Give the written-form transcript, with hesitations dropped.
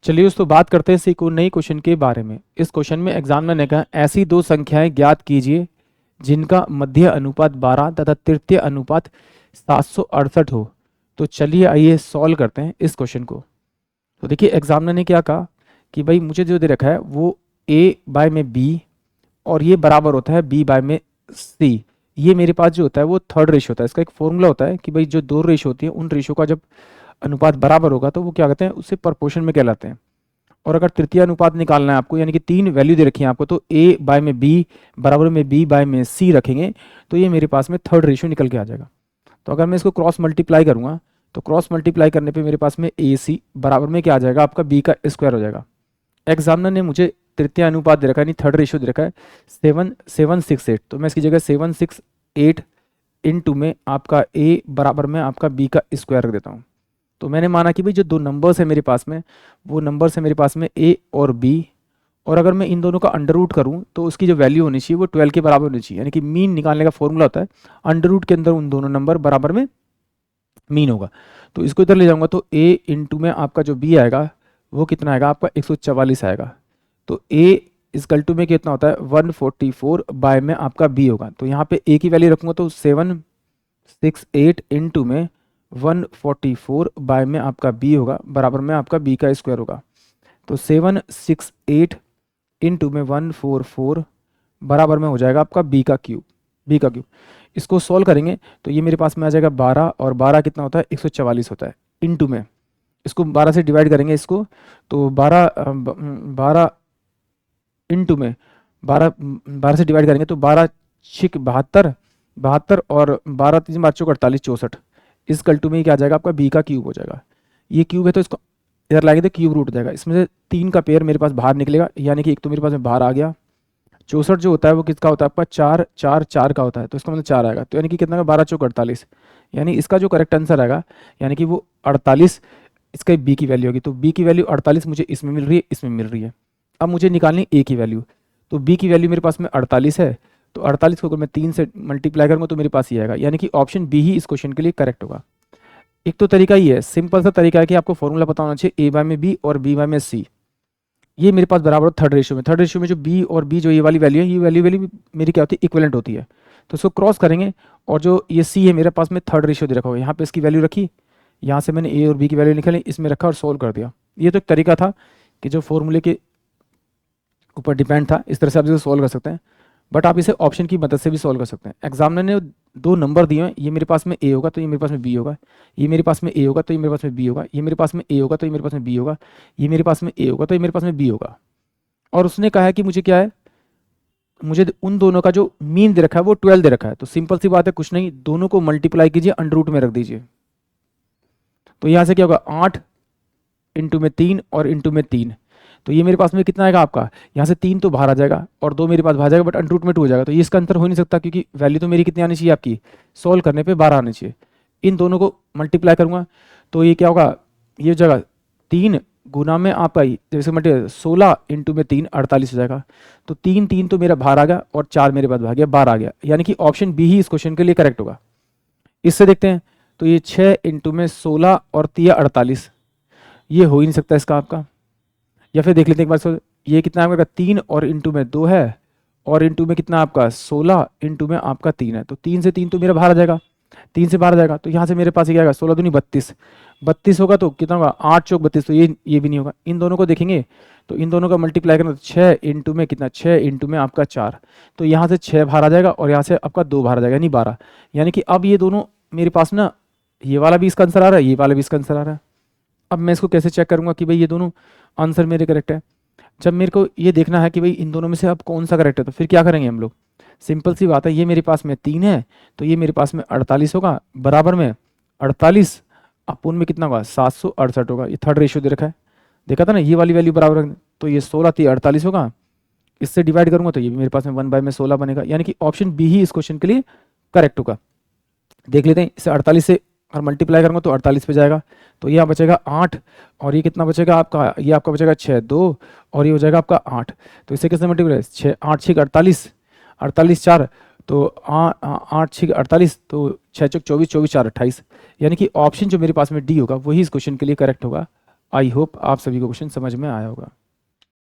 चलिए दोस्तों बात करते हैं इसी को नई क्वेश्चन के बारे में। इस क्वेश्चन में एग्जामिनर ने कहा ऐसी दो संख्याएं ज्ञात कीजिए जिनका मध्य अनुपात 12 तथा तृतीय अनुपात 768 हो। तो चलिए आइए सॉल्व करते हैं इस क्वेश्चन को। तो देखिए एग्जामिनर ने क्या कहा कि भाई मुझे जो दे रखा है वो a बाय में b और ये बराबर होता है b बाय में c। ये मेरे पास जो होता है वो थर्ड रेशियो होता है। इसका एक फॉर्मूला होता है कि भाई जो दो रेशियो होती है उन रेशियो का जब अनुपात बराबर होगा तो वो क्या कहते हैं, उससे प्रोपोर्शन में कहलाते हैं। और अगर तृतीय अनुपात निकालना है आपको, यानी कि तीन वैल्यू दे रखी है आपको, तो a बाय में b बराबर में b बाय में c रखेंगे तो ये मेरे पास में थर्ड रेशियो निकल के आ जाएगा। तो अगर मैं इसको क्रॉस मल्टीप्लाई करूंगा तो क्रॉस मल्टीप्लाई करने पे मेरे पास में AC बराबर में क्या आ जाएगा, आपका b का स्क्वायर हो जाएगा। एग्जामिनर ने मुझे तृतीय अनुपात दे रखा है, यानी थर्ड रेशियो दे रखा है 768। तो मैं इसकी जगह 768 इंटू में आपका a बराबर में आपका b का स्क्वायर रख देता हूँ। तो मैंने माना कि भाई जो दो नंबर्स है मेरे पास में, वो नंबर्स है मेरे पास में a और b, और अगर मैं इन दोनों का अंडर रूट करूँ तो उसकी जो वैल्यू होनी चाहिए वो 12 के बराबर होनी चाहिए। यानी कि मीन निकालने का फॉर्मूला होता है अंडर रूट के अंदर उन दोनों नंबर बराबर में मीन होगा। तो इसको इधर ले जाऊंगा तो a इंटू में आपका जो b आएगा वो कितना आएगा, आपका 144 आएगा। तो a इजकल टू में कितना होता है 144 बाय में आपका b होगा। तो यहाँ पे a की वैल्यू रखूंगा तो 768 इंटू में 144 बाय में आपका b होगा बराबर में आपका b का स्क्वायर होगा। तो 768 इंटू में 144 बराबर में हो जाएगा आपका b का क्यूब। इसको सॉल्व करेंगे तो ये मेरे पास में आ जाएगा 12, और 12 कितना होता है 144 होता है। इंटू में इसको 12 से डिवाइड करेंगे इसको, तो 12 इंटू में 12 से डिवाइड करेंगे तो 12 छिक 72 और 12 3 बार 48 64। इस कल टू में क्या आ जाएगा, आपका b का क्यूब हो जाएगा। ये क्यूब है तो इसको इधर लाएंगे तो क्यूब रूट हो जाएगा। इसमें से 3 का पेयर मेरे पास बाहर निकलेगा, यानी कि एक तो मेरे पास में बाहर आ गया। 64 जो होता है वो किसका होता है, आपका 4 4 4 का होता है, तो इसका मतलब 4 आएगा। तो यानी कि कितना का 12 चौक 48, यानी इसका जो करेक्ट आंसर आएगा यानी कि वो 48 इसका b की वैल्यू होगी। तो b की वैल्यू 48 मुझे इसमें मिल रही है, इसमें मिल रही है। अब मुझे निकालनी a की वैल्यू, तो b की वैल्यू मेरे पास में 48 है। तो 48 को अगर मैं 3 से मल्टीप्लाई करूँगा तो मेरे पास ये आएगा, यानी कि ऑप्शन बी ही इस क्वेश्चन के लिए करेक्ट होगा। एक तो तरीका ये है, सिंपल सा तरीका है कि आपको फॉर्मूला पता होना चाहिए a बाय में b और b बाय में c। ये मेरे पास बराबर थर्ड रेशियो में, थर्ड रेशियो में जो b और b जो ये वाली वैल्यू है, ये वैल्यू मेरी क्या होती है, इक्विवेलेंट होती है। तो इसको क्रॉस करेंगे और जो ये c है मेरे पास में थर्ड रेशियो दे रखा होगा, यहाँ पे इसकी वैल्यू रखी, यहाँ से मैंने a और b की वैल्यू निकाली, इसमें रखा और सोल्व कर दिया। ये तो एक तरीका था कि जो फॉर्मूले के ऊपर डिपेंड था, इस तरह से आप इसे सोल्व कर सकते हैं। बट आप इसे ऑप्शन की मदद से भी सोल्व कर सकते हैं। एग्जामिनर ने दो नंबर दिए हैं, ये मेरे पास में a होगा तो ये मेरे पास में b होगा, ये मेरे पास में a होगा तो ये मेरे पास में b होगा, ये मेरे पास में a होगा तो ये मेरे पास में b होगा, ये मेरे पास में a होगा तो ये मेरे पास में b होगा। और उसने कहा है कि मुझे क्या है, मुझे उन दोनों का जो मीन दे रखा है वो 12 दे रखा है। तो सिंपल सी बात है, कुछ नहीं, दोनों को मल्टीप्लाई कीजिए, अंडर रूट में रख दीजिए। तो यहाँ से क्या होगा 8 इंटू में 3 और इंटू में 3, तो ये मेरे पास में कितना आएगा आपका, यहाँ से 3 तो बाहर आ जाएगा और 2 मेरे पास बाहर जाएगा, बट अंडर रूट में 2 हो जाएगा। तो ये इसका अंतर हो नहीं सकता क्योंकि वैल्यू तो मेरी कितनी आनी चाहिए, आपकी सोल्व करने पे 12 आनी चाहिए। इन दोनों को मल्टीप्लाई करूँगा तो ये क्या होगा, ये जगह 3 गुना में आपका जैसे मल्टीप्लाई 16 इंटू में 3 48 हो जाएगा। तो 3 3 तो मेरा बाहर आ गया और 4 मेरे पास भाग गया, 12 आ गया, यानी कि ऑप्शन बी ही इस क्वेश्चन के लिए करेक्ट होगा। इससे देखते हैं तो ये 6 इंटू में 16 और 3 48, ये हो ही नहीं सकता इसका आपका। या फिर देख लेते हैं एक बार, ये कितना आपका 3 और इंटू में 2 है, और इंटू में कितना आपका 16 इंटू में आपका 3 है। तो 3 से 3 तो मेरा बाहर आ जाएगा, 3 से बाहर आ जाएगा। तो यहाँ से मेरे पास ये क्या आएगा 16 दूनी 32, 32 होगा तो कितना होगा 8 चौक 32, तो ये भी नहीं होगा। इन दोनों को देखेंगे तो इन दोनों का मल्टीप्लाई करना तो 6 इंटू में कितना 6 इंटू में आपका 4, तो यहाँ से 6 बाहर आ जाएगा और यहाँ से आपका 2 बाहर आ जाएगा, यानी 12। यानी कि अब ये दोनों मेरे पास ना, ये वाला भी इसका आंसर आ रहा है, ये वाला भी इसका आंसर आ रहा है। अब मैं इसको कैसे चेक करूंगा कि भाई ये दोनों आंसर मेरे करेक्ट है। जब मेरे को ये देखना है कि भाई इन दोनों में से अब कौन सा करेक्ट है, तो फिर क्या करेंगे हम लोग, सिंपल सी बात है, ये मेरे पास में 3 है तो ये मेरे पास में 48 होगा, बराबर में 48 अपूर्ण में कितना होगा 768 होगा। ये थर्ड रेशियो दे रखा है, देखा था ना, ये वाली वैल्यू बराबर रखनी, तो ये 16 3 48 होगा, इससे डिवाइड करूंगा तो ये भी मेरे पास में 1 बाय में 16 बनेगा, यानी कि ऑप्शन बी ही इस क्वेश्चन के लिए करेक्ट होगा। देख लेते हैं, इसे 48 से और मल्टीप्लाई करूंगा तो 48 पे जाएगा, तो यहाँ बचेगा 8, और ये कितना बचेगा आपका, ये आपका बचेगा 6 2, और ये हो जाएगा आपका 8। तो इसे किससे मल्टीप्लाई 6 8 6 48, 48 4, तो 8 6 48, तो 6 चौक 24 24 4 28, यानी कि ऑप्शन जो मेरे पास में डी होगा वही इस क्वेश्चन के लिए करेक्ट होगा। आई होप आप सभी को क्वेश्चन समझ में आया होगा।